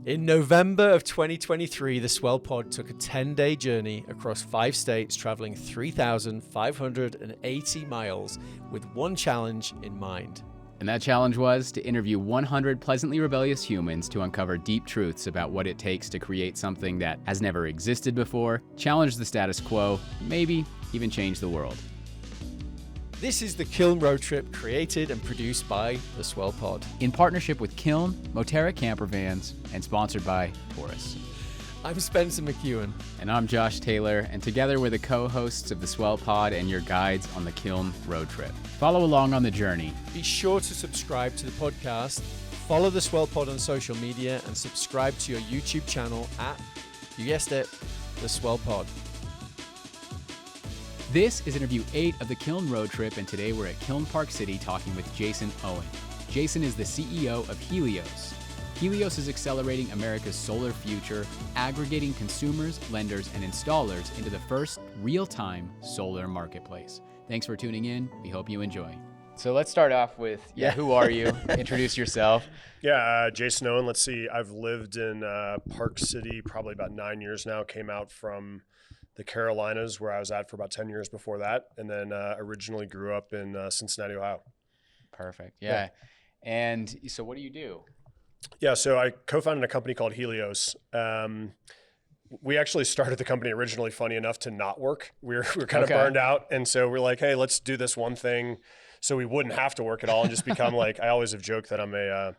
In November of 2023, the Swell Pod took a 10-day journey across 5 states, traveling 3,580 miles with one challenge in mind. And that challenge was to interview 100 pleasantly rebellious humans to uncover deep truths about what it takes to create something that has never existed before, challenge the status quo, maybe even change the world. This is the Kiln Road Trip, created and produced by the Swell Pod. In partnership with Kiln, Moterra Camper Vans, and sponsored by Taurus. I'm Spencer McKeown. And I'm Josh Taylor, and together we're the co-hosts of the Swell Pod and your guides on the Kiln Road Trip. Follow along on the journey. Be sure to subscribe to the podcast, follow the Swell Pod on social media, and subscribe to your YouTube channel at, you guessed it, the Swell Pod. This is interview 8 of the Kiln Road Trip, and today we're at Kiln Park City talking with Jason Owen. Jason is the CEO of Helios. Helios is accelerating America's solar future, aggregating consumers, lenders, and installers into the first real-time solar marketplace. Thanks for tuning in. We hope you enjoy. So let's start off with, who are you? Introduce yourself. Jason Owen. Let's see. I've lived in Park City probably about 9 years now. Came out from the Carolinas, where I was at for about 10 years before that. And then originally grew up in Cincinnati, Ohio. Perfect. Yeah. And so what do you do? Yeah, so I co-founded a company called Helios. We actually started the company originally, funny enough, to not work. We were kind of burned out. And so we're like, hey, let's do this one thing so we wouldn't have to work at all and just become like, I always have joked that I'm a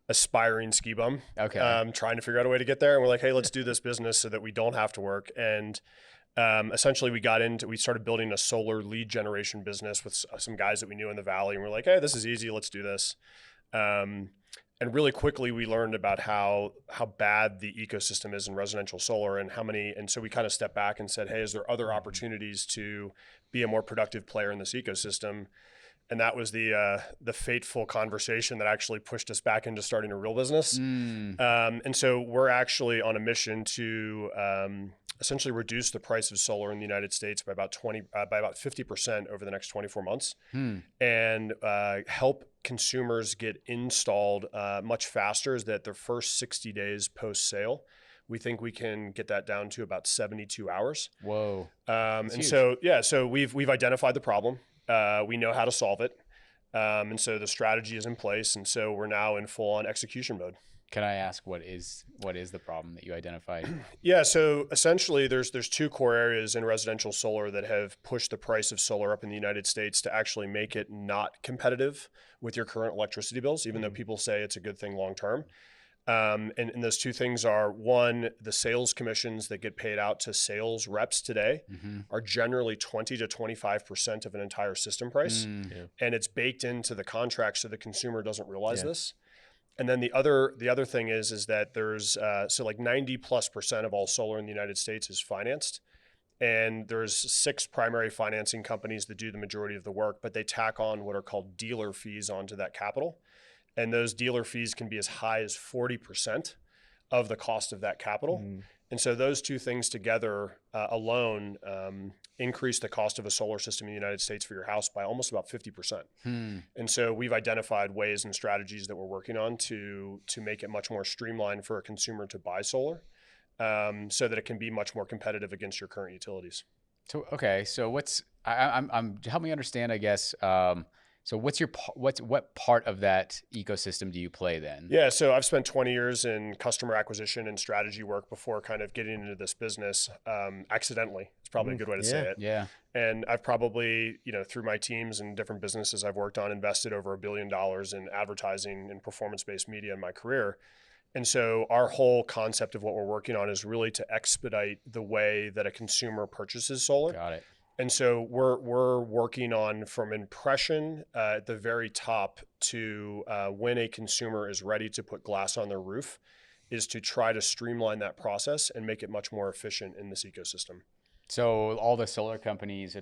aspiring ski bum. Trying to figure out a way to get there. And we're like, hey, let's do this business so that we don't have to work. And essentially we started building a solar lead generation business with some guys that we knew in the Valley. And we're like, hey, this is easy. Let's do this. And really quickly we learned about how bad the ecosystem is in residential solar and so we kind of stepped back and said, hey, is there other opportunities to be a more productive player in this ecosystem? And that was the fateful conversation that actually pushed us back into starting a real business. And so we're actually on a mission to essentially reduce the price of solar in the United States by about 50% over the next 24 months, and help consumers get installed much faster. Is that their first 60 days post sale? We think we can get that down to about 72 hours. Whoa! And huge. So we've identified the problem. We know how to solve it. And so the strategy is in place. And so we're now in full on execution mode. Can I ask what is the problem that you identified? So essentially there's 2 core areas in residential solar that have pushed the price of solar up in the United States to actually make it not competitive with your current electricity bills, even though people say it's a good thing long term. And those 2 things are, one, the sales commissions that get paid out to sales reps today are generally 20 to 25% of an entire system price. And it's baked into the contract so the consumer doesn't realize this. And then the other thing is that there's like 90+% of all solar in the United States is financed. And there's 6 primary financing companies that do the majority of the work, but they tack on what are called dealer fees onto that capital. And those dealer fees can be as high as 40% of the cost of that capital. And so those 2 things together alone increase the cost of a solar system in the United States for your house by almost about 50%. And so we've identified ways and strategies that we're working on to make it much more streamlined for a consumer to buy solar, so that it can be much more competitive against your current utilities. So, okay. So help me understand, I guess, so what part of that ecosystem do you play then? Yeah, so I've spent 20 years in customer acquisition and strategy work before kind of getting into this business accidentally. It's probably a good way to say it. Yeah. And I've probably, through my teams and different businesses I've worked on, invested over $1 billion in advertising and performance-based media in my career. And so our whole concept of what we're working on is really to expedite the way that a consumer purchases solar. Got it. And so we're working on from impression at the very top to when a consumer is ready to put glass on their roof, is to try to streamline that process and make it much more efficient in this ecosystem. So all the solar companies,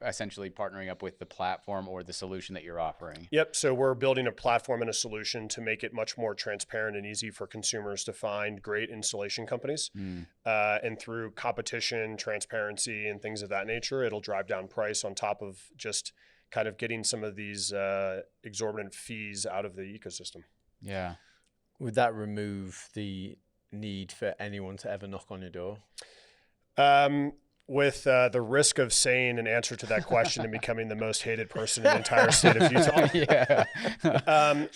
essentially partnering up with the platform or the solution that you're offering. Yep. So we're building a platform and a solution to make it much more transparent and easy for consumers to find great installation companies. And through competition, transparency, and things of that nature, it'll drive down price on top of just kind of getting some of these exorbitant fees out of the ecosystem. Yeah. Would that remove the need for anyone to ever knock on your door? With the risk of saying an answer to that question and becoming the most hated person in the entire state of Utah.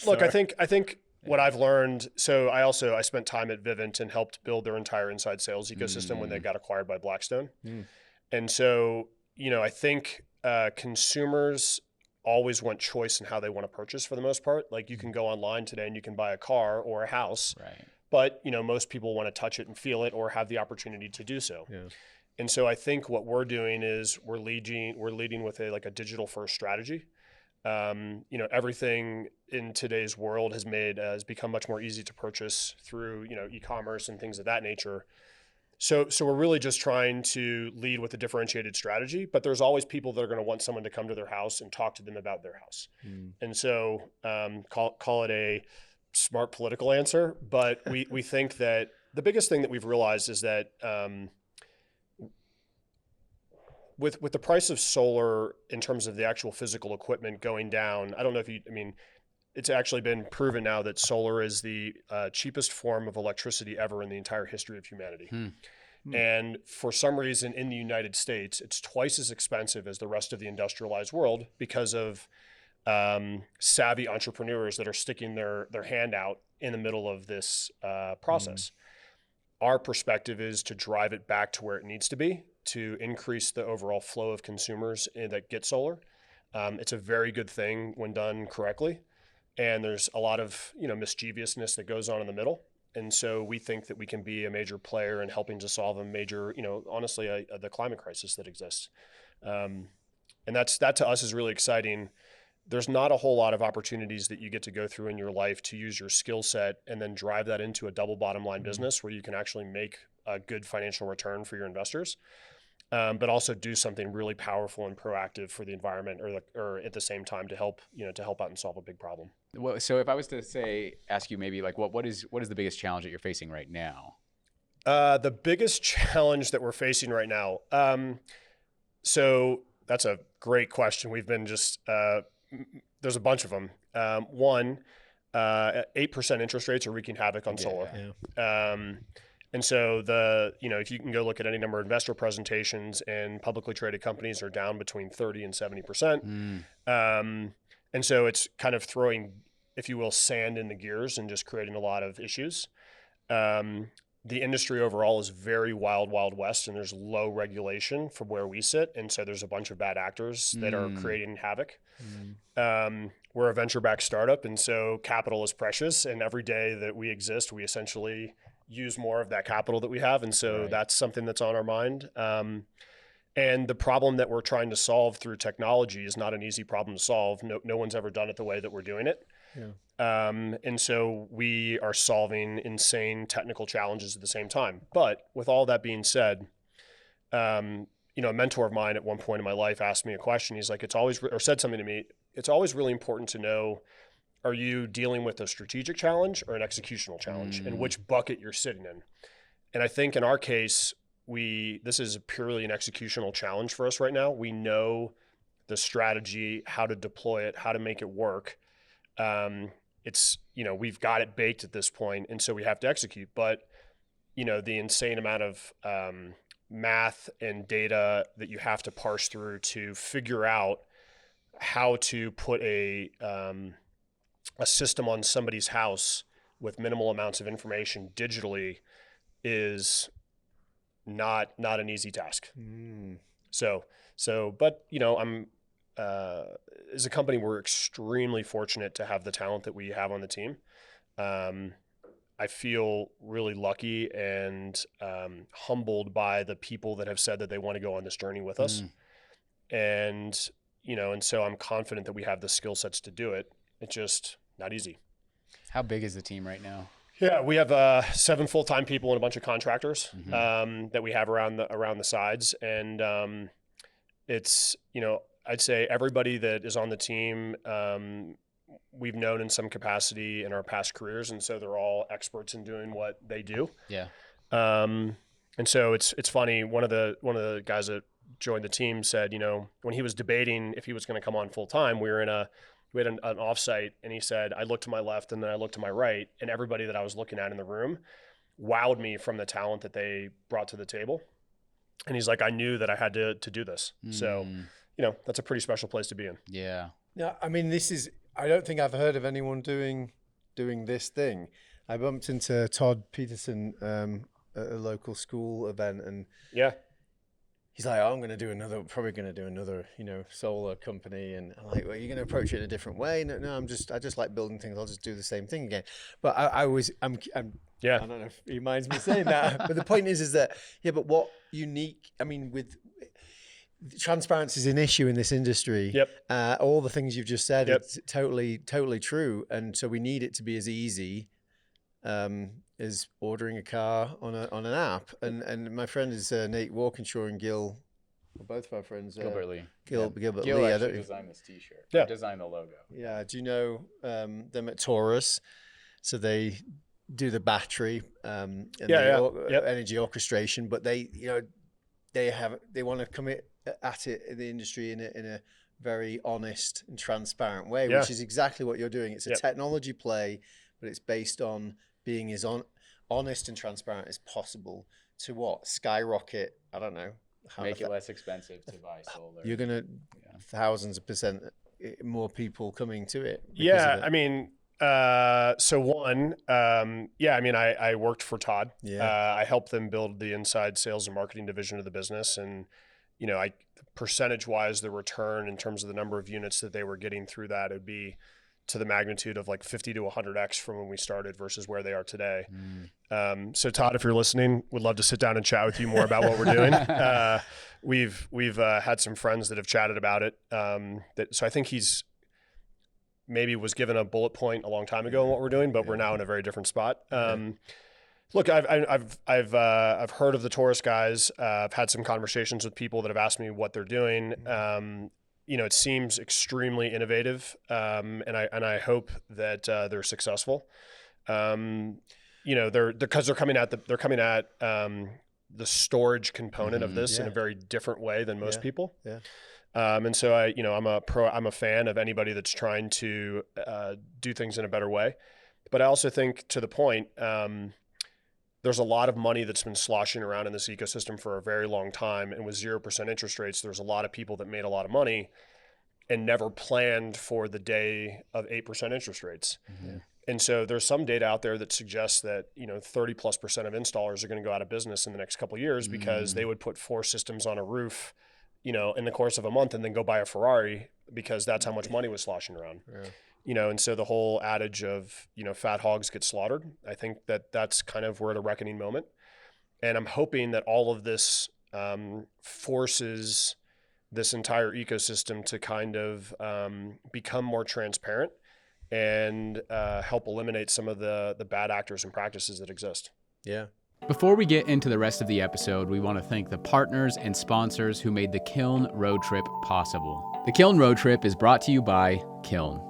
Look, I think what I've learned, so I spent time at Vivint and helped build their entire inside sales ecosystem when they got acquired by Blackstone. And so, I think consumers always want choice in how they want to purchase for the most part. Like you can go online today and you can buy a car or a house, but most people want to touch it and feel it or have the opportunity to do so. Yeah. And so I think what we're doing is we're leading with a digital first strategy. Everything in today's world has become much more easy to purchase through, e-commerce and things of that nature. So we're really just trying to lead with a differentiated strategy, but there's always people that are going to want someone to come to their house and talk to them about their house. And so call it a smart political answer, but we think that the biggest thing that we've realized is that with the price of solar in terms of the actual physical equipment going down, I don't know if it's actually been proven now that solar is the cheapest form of electricity ever in the entire history of humanity. And for some reason in the United States, it's twice as expensive as the rest of the industrialized world because of savvy entrepreneurs that are sticking their hand out in the middle of this process. Our perspective is to drive it back to where it needs to be, to increase the overall flow of consumers that get solar. It's a very good thing when done correctly. And there's a lot of, mischievousness that goes on in the middle. And so we think that we can be a major player in helping to solve a major, honestly, the climate crisis that exists. And that to us is really exciting. There's not a whole lot of opportunities that you get to go through in your life to use your skill set and then drive that into a double bottom line business where you can actually make a good financial return for your investors. But also do something really powerful and proactive for the environment, or at the same time to help out and solve a big problem. Well, so if I was to ask you maybe like what is the biggest challenge that you're facing right now? The biggest challenge that we're facing right now. So that's a great question. We've been there's a bunch of them. 8% interest rates are wreaking havoc on solar. And so if you can go look at any number of investor presentations, and publicly traded companies are down between 30 and 70%. And so it's kind of throwing, if you will, sand in the gears and just creating a lot of issues. The industry overall is very wild west, and there's low regulation from where we sit. And so there's a bunch of bad actors that are creating havoc. We're a venture-backed startup, and so capital is precious. And every day that we exist, we essentially use more of that capital that we have. And so that's something that's on our mind. And the problem that we're trying to solve through technology is not an easy problem to solve. No one's ever done it the way that we're doing it. And so we are solving insane technical challenges at the same time. But with all that being said, a mentor of mine at one point in my life asked me a question. He's like, said something to me. It's always really important to know, are you dealing with a strategic challenge or an executional challenge, and which bucket you're sitting in? And I think in our case, this is purely an executional challenge for us right now. We know the strategy, how to deploy it, how to make it work. We've got it baked at this point, and so we have to execute. But, the insane amount of math and data that you have to parse through to figure out how to put a system on somebody's house with minimal amounts of information digitally is not an easy task. But I'm as a company, we're extremely fortunate to have the talent that we have on the team. I feel really lucky and humbled by the people that have said that they want to go on this journey with us. And so I'm confident that we have the skill sets to do it. It's just not easy. How big is the team right now? Yeah, we have 7 full-time people and a bunch of contractors that we have around the sides. And it's, I'd say everybody that is on the team, we've known in some capacity in our past careers. And so they're all experts in doing what they do. Yeah. And so it's funny. One of the guys that joined the team said, when he was debating if he was going to come on full time, we were we had an offsite, and he said, I looked to my left and then I looked to my right, and everybody that I was looking at in the room wowed me from the talent that they brought to the table. And he's like, I knew that I had to do this. So, that's a pretty special place to be in. Yeah. Yeah. I mean, I don't think I've heard of anyone doing this thing. I bumped into Todd Peterson at a local school event, and he's like, I'm probably going to do another, solar company. And I'm like, well, you're going to approach it in a different way. No, I just like building things. I'll just do the same thing again. But I don't know if he minds me saying that, but the point is that, but what unique, with transparency is an issue in this industry. Yep. All the things you've just said, it's totally true. And so we need it to be as easy as ordering a car on an app. And my friend is Nate Walkinshaw and Gil, both of our friends. Gilbert Lee. Gilbert Gil Lee. actually designed this t-shirt. Yeah. He designed the logo. Yeah. Do you know them at Taurus? So they do the battery and energy orchestration, but they want to come at it in the industry in a very honest and transparent way, which is exactly what you're doing. It's a technology play, but it's based on being as honest and transparent as possible to skyrocket. I don't know. Make it less expensive to buy solar. You're going to thousands of percent more people coming to it. So one, I worked for Todd. I helped them build the inside sales and marketing division of the business. And, percentage wise, the return in terms of the number of units that they were getting through that, it would be to the magnitude of like 50 to 100x from when we started versus where they are today. So Todd, if you're listening, would love to sit down and chat with you more about what we're doing. We've had some friends that have chatted about it. So I think he's maybe was given a bullet point a long time ago on what we're doing, but we're now in a very different spot. Look, I've heard of the Taurus guys. I've had some conversations with people that have asked me what they're doing. It seems extremely innovative, and I hope that they're successful. Because they're coming at the storage component of this in a very different way than most people. Yeah. And so I'm a fan of anybody that's trying to do things in a better way. But I also think, to the point, there's a lot of money that's been sloshing around in this ecosystem for a very long time. And with 0% interest rates, there's a lot of people that made a lot of money and never planned for the day of 8% interest rates. Mm-hmm. And so there's some data out there that suggests that 30+% of installers are going to go out of business in the next couple of years because they would put 4 systems on a roof in the course of a month and then go buy a Ferrari because that's how much money was sloshing around. Yeah. And so the whole adage of, fat hogs get slaughtered, I think that's kind of we're at a reckoning moment. And I'm hoping that all of this forces this entire ecosystem to kind of become more transparent and help eliminate some of the bad actors and practices that exist. Yeah. Before we get into the rest of the episode, we want to thank the partners and sponsors who made the Kiln Road Trip possible. The Kiln Road Trip is brought to you by Kiln.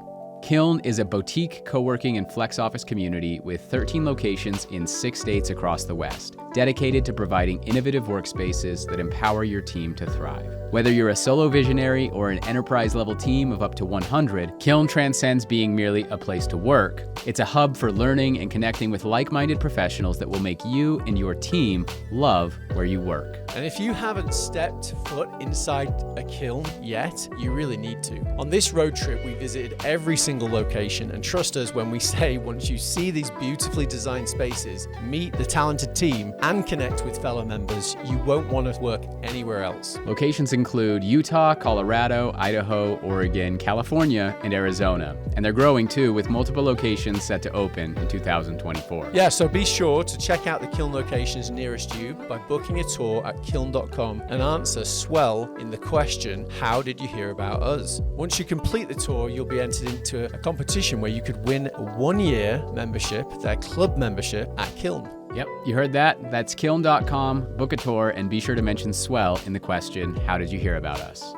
Kiln is a boutique co-working and flex office community with 13 locations in 6 states across the West, dedicated to providing innovative workspaces that empower your team to thrive. Whether you're a solo visionary or an enterprise-level team of up to 100, Kiln transcends being merely a place to work. It's a hub for learning and connecting with like-minded professionals that will make you and your team love where you work. And if you haven't stepped foot inside a kiln yet, you really need to. On this road trip, we visited every single location, and trust us when we say once you see these beautifully designed spaces, meet the talented team, and connect with fellow members, you won't want to work anywhere else. Locations include Utah, Colorado, Idaho, Oregon, California, and Arizona. And they're growing too, with multiple locations set to open in 2024. Yeah, so be sure to check out the Kiln locations nearest you by booking a tour at Kiln.com and answer Swell in the question, how did you hear about us? Once you complete the tour, you'll be entered into a competition where you could win a 1-year membership, their club membership at Kiln. Yep, you heard that. That's Kiln.com, book a tour, and be sure to mention Swell in the question, how did you hear about us?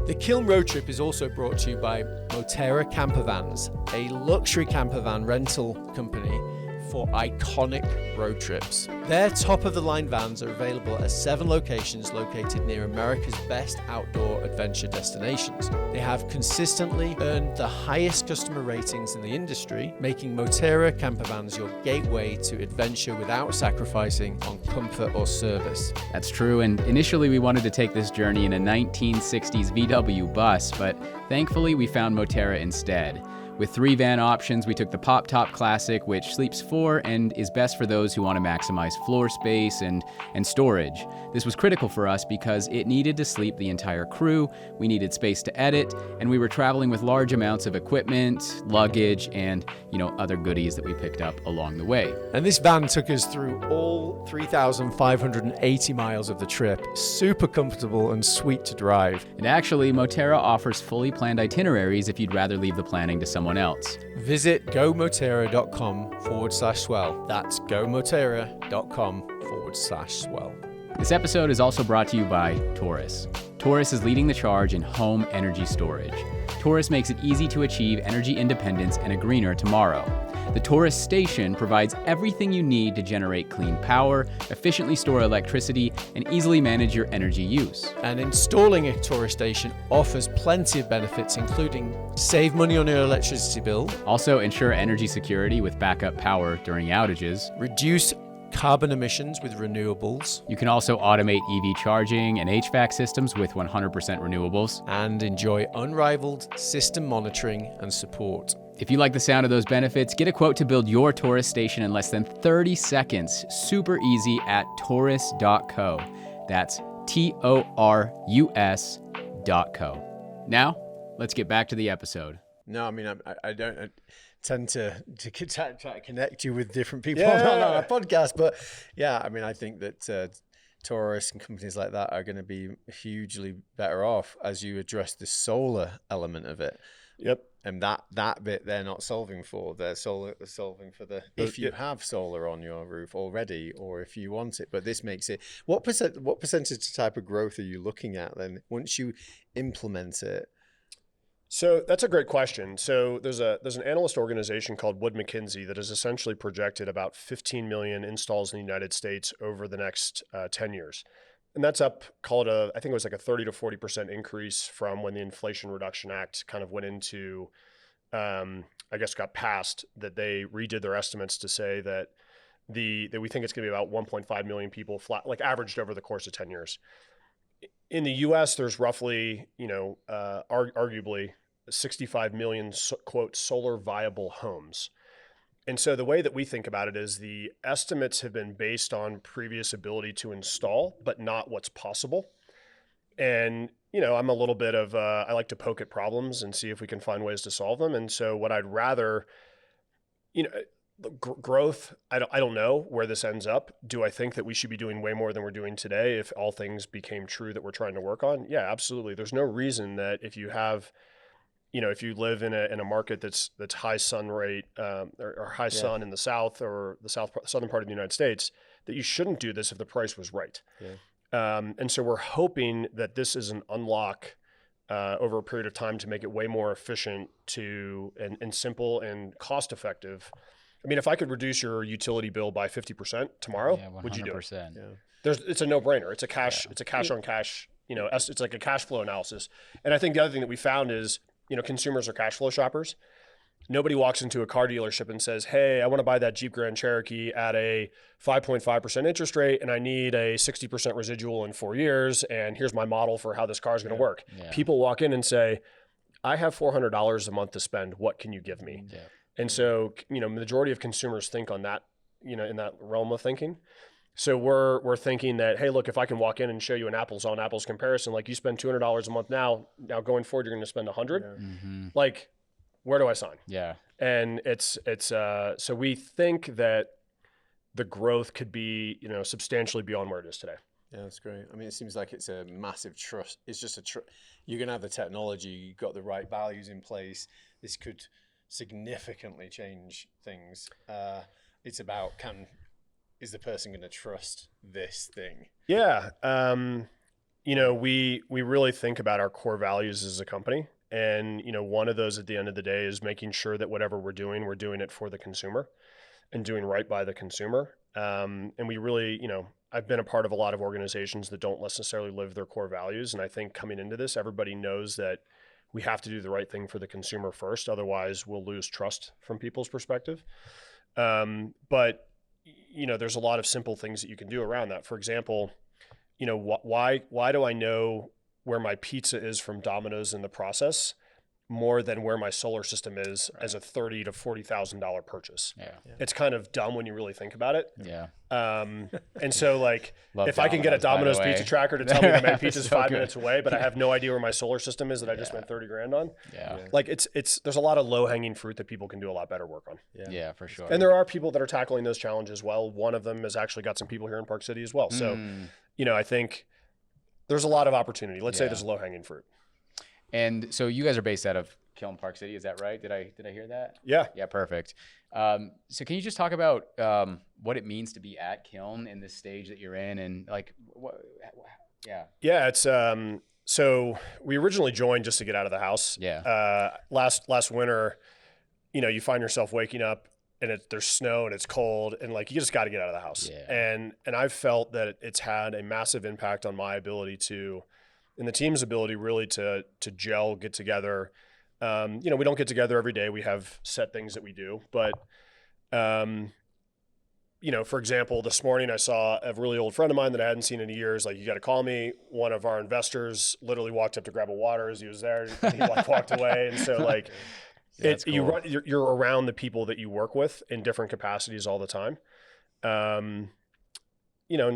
The Kiln Road Trip is also brought to you by Moterra Campervans, a luxury campervan rental company for iconic road trips. Their top-of-the-line vans are available at 7 locations located near America's best outdoor adventure destinations. They have consistently earned the highest customer ratings in the industry, making Moterra campervans your gateway to adventure without sacrificing on comfort or service. That's true, and initially we wanted to take this journey in a 1960s VW bus, but thankfully we found Moterra instead. With 3 van options, we took the Pop Top Classic, which sleeps 4 and is best for those who want to maximize floor space and storage. This was critical for us because it needed to sleep the entire crew, we needed space to edit, and we were traveling with large amounts of equipment, luggage, and other goodies that we picked up along the way. And this van took us through all 3,580 miles of the trip. Super comfortable and sweet to drive. And actually, Moterra offers fully planned itineraries if you'd rather leave the planning to someone else. Visit gomoterra.com/swell. That's gomoterra.com/swell. This episode is also brought to you by Taurus. Taurus is leading the charge in home energy storage. Taurus makes it easy to achieve energy independence and a greener tomorrow. The Taurus station provides everything you need to generate clean power, efficiently store electricity, and easily manage your energy use. And installing a Taurus station offers plenty of benefits, including save money on your electricity bill, also ensure energy security with backup power during outages, reduce carbon emissions with renewables. You can also automate EV charging and HVAC systems with 100% renewables, and enjoy unrivaled system monitoring and support. If you like the sound of those benefits, get a quote to build your Taurus station in less than 30 seconds. Super easy at Taurus.co. That's Taurus.co. Now, let's get back to the episode. No, I mean, I don't tend to try to connect you with different people on our podcast, but yeah, I mean, I think that Taurus and companies like that are going to be hugely better off as you address the solar element of it. Yep. And that bit they're not solving for. They're solving for if you have solar on your roof already, or if you want it. But this makes it. What percentage type of growth are you looking at then once you implement it? So that's a great question. So there's an analyst organization called Wood Mackenzie that has essentially projected about 15 million installs in the United States over the next 10 years. And that's up, I think it was like a 30 to 40% increase from when the Inflation Reduction Act kind of went into, got passed, that they redid their estimates to say that that we think it's going to be about 1.5 million people averaged over the course of 10 years. In the US, there's roughly, arguably 65 million, quote, solar viable homes. And so the way that we think about it is the estimates have been based on previous ability to install, but not what's possible. And, I'm a little bit of, I like to poke at problems and see if we can find ways to solve them. And so what I'd rather, growth, I don't know where this ends up. Do I think that we should be doing way more than we're doing today if all things became true that we're trying to work on? Yeah, absolutely. There's no reason that if you have, if you live in a market that's high sun rate or high sun in the south or the southern part of the United States, that you shouldn't do this if the price was right. Yeah. And so we're hoping that this is an unlock over a period of time to make it way more efficient and simple and cost effective. I mean, if I could reduce your utility bill by 50% tomorrow, would you do it? Yeah. It's a no-brainer. It's a cash on cash. It's like a cash flow analysis. And I think the other thing that we found is, consumers are cash flow shoppers. Nobody walks into a car dealership and says, hey, I want to buy that Jeep Grand Cherokee at a 5.5% interest rate, and I need a 60% residual in 4 years, and here's my model for how this car is going to work. Yeah. People walk in and say, I have $400 a month to spend. What can you give me? Yeah. And so, majority of consumers think on that, in that realm of thinking. So we're thinking that, hey, look, if I can walk in and show you an apples on apples comparison, like you spend $200 a month now going forward, you're going to spend $100. Yeah. Mm-hmm. Like, where do I sign? Yeah. And it's so we think that the growth could be, substantially beyond where it is today. Yeah, that's great. I mean, it seems like it's a massive trust. It's just you're going to have the technology, you've got the right values in place. This could significantly change things. It's about is the person going to trust this thing? Yeah. We really think about our core values as a company. And, one of those at the end of the day is making sure that whatever we're doing it for the consumer. and doing right by the consumer. And we really, I've been a part of a lot of organizations that don't necessarily live their core values. And I think coming into this, everybody knows that we have to do the right thing for the consumer first. Otherwise, we'll lose trust from people's perspective. But there's a lot of simple things that you can do around that. For example, why do I know where my pizza is from Domino's in the process more than where my solar system is as a $30,000 to $40,000 purchase? Yeah. It's kind of dumb when you really think about it. Yeah. And so like, if I can get a Domino's pizza tracker to tell me that my pizza is 5 minutes away, but I have no idea where my solar system is that I just spent $30,000 on. Yeah. Like there's a lot of low hanging fruit that people can do a lot better work on. Yeah, for sure. And there are people that are tackling those challenges well. One of them has actually got some people here in Park City as well. So, I think there's a lot of opportunity. Let's say there's low hanging fruit. And so you guys are based out of Kiln Park City, is that right? Did I hear that? Yeah. Yeah, perfect. So can you just talk about what it means to be at Kiln in this stage that you're in, and like, it's so we originally joined just to get out of the house. Yeah. Last winter, you find yourself waking up and there's snow and it's cold and like you just got to get out of the house. Yeah. And I've felt that it's had a massive impact on my ability and the team's ability really to gel, get together. We don't get together every day. We have set things that we do, but, for example, this morning I saw a really old friend of mine that I hadn't seen in years. Like, you got to call me. One of our investors literally walked up to grab a water as he was there. And he walked away. And so like, cool. You're around the people that you work with in different capacities all the time. And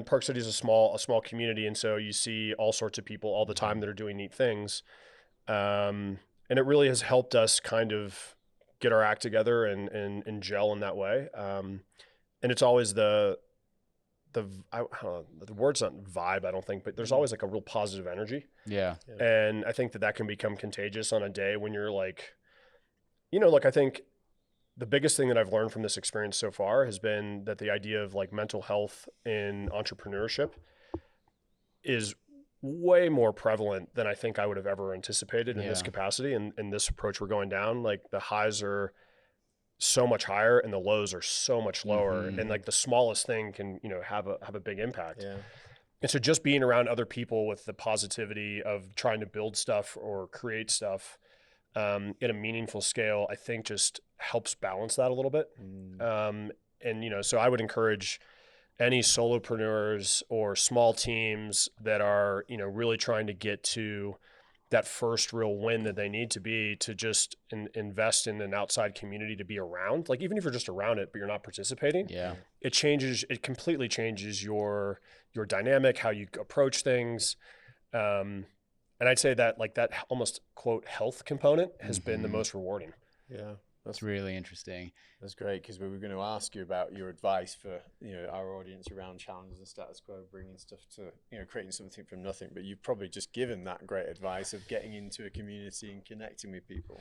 Park City is a small community. And so you see all sorts of people all the time that are doing neat things. And it really has helped us kind of get our act together and gel in that way. And it's always the word's not vibe, I don't think, but there's always like a real positive energy. Yeah. And I think that can become contagious on a day when you're like, I think the biggest thing that I've learned from this experience so far has been that the idea of like mental health in entrepreneurship is way more prevalent than I think I would have ever anticipated in this capacity. And this approach we're going down, like the highs are so much higher and the lows are so much lower. And like the smallest thing can, have a big impact. Yeah. And so just being around other people with the positivity of trying to build stuff or create stuff at a meaningful scale, I think just helps balance that a little bit. So I would encourage any solopreneurs or small teams that are, really trying to get to that first real win that they need to be to just invest in an outside community to be around. Like, even if you're just around it, but you're not participating, it completely changes your dynamic, how you approach things. And I'd say that like that almost quote health component has been the most rewarding. Yeah. That's really interesting. That's great, because we were going to ask you about your advice for our audience around challenges and status quo, bringing stuff to creating something from nothing. But you've probably just given that great advice of getting into a community and connecting with people.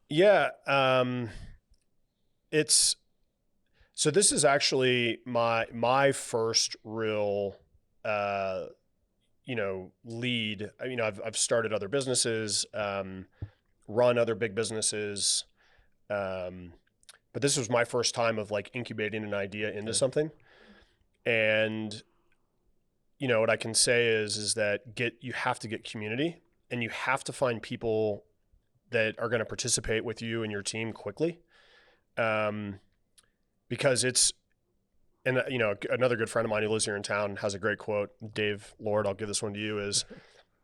Yeah, so this is actually my first real lead. I've started other businesses, run other big businesses. But this was my first time of like incubating an idea into something. And, what I can say is that you have to get community, and you have to find people that are going to participate with you and your team quickly. Because another good friend of mine who lives here in town has a great quote, Dave Lord, I'll give this one to you, is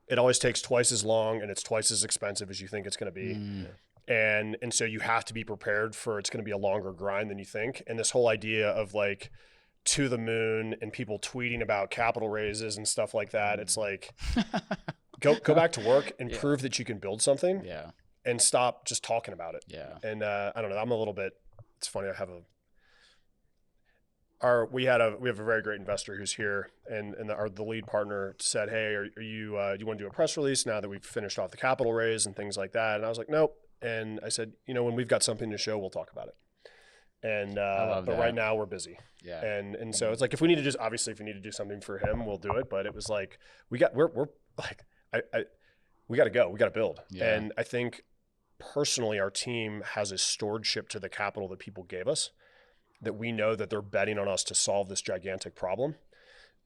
it always takes twice as long and it's twice as expensive as you think it's going to be. And so you have to be prepared for it's going to be a longer grind than you think. And this whole idea of like to the moon and people tweeting about capital raises and stuff like that, it's like go back to work and prove that you can build something. Yeah. And stop just talking about it. Yeah. And I don't know. It's funny. We have a very great investor who's here, and the lead partner said, "Hey, do you want to do a press release now that we've finished off the capital raise and things like that?" And I was like, "Nope." And I said, when we've got something to show, we'll talk about it. And but right now we're busy. Yeah. And so it's like if we need to do something for him, we'll do it. But it was like we got to go. We got to build. Yeah. And I think personally, our team has a stewardship to the capital that people gave us. that we know that they're betting on us to solve this gigantic problem.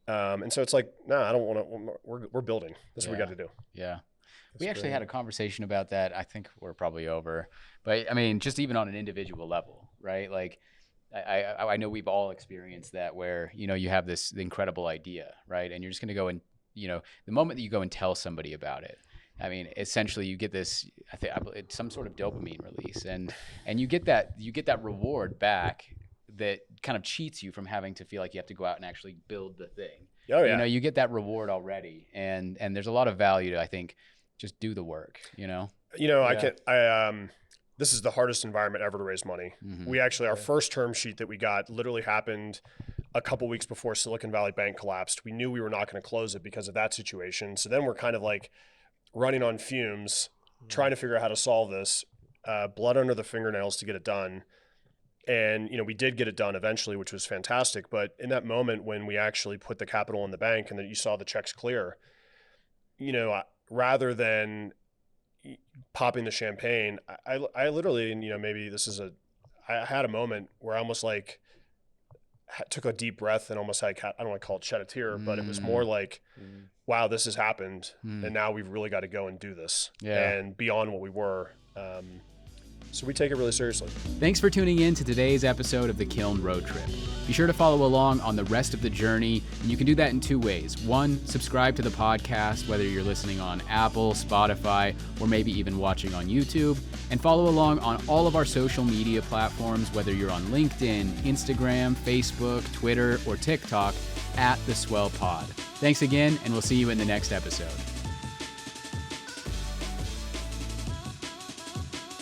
And so it's like, no, I don't want to, we're building. This is what we got to do. Yeah. We actually had a conversation about that. I think we're probably over, but I mean, just even on an individual level, right? Like I know we've all experienced that where, you know, you have this incredible idea, right? And you're just going to go and, you know, the moment that you go and tell somebody about it, I mean, essentially you get this, I think it's some sort of dopamine release, and you get that reward back that kind of cheats you from having to feel like you have to go out and actually build the thing. Oh yeah. You know, you get that reward already, and there's a lot of value to, I think, just do the work, you know? You know, this is the hardest environment ever to raise money. Mm-hmm. We actually, our first term sheet that we got literally happened a couple weeks before Silicon Valley Bank collapsed. We knew we were not going to close it because of that situation. So then we're kind of like running on fumes, trying to figure out how to solve this, blood under the fingernails to get it done. And, you know, we did get it done eventually, which was fantastic. But in that moment when we actually put the capital in the bank and that you saw the checks clear, you know, rather than popping the champagne, I literally, and, you know, maybe this is I had a moment where I almost like took a deep breath and almost like, I don't want to call it shed a tear, but it was more like, wow, this has happened. And now we've really got to go and do this and beyond what we were. So we take it really seriously. Thanks for tuning in to today's episode of the Kiln Road Trip. Be sure to follow along on the rest of the journey, and you can do that in two ways. One, subscribe to the podcast, whether you're listening on Apple, Spotify, or maybe even watching on YouTube, and follow along on all of our social media platforms, whether you're on LinkedIn, Instagram, Facebook, Twitter, or TikTok, @the Swell Pod. Thanks again, and we'll see you in the next episode.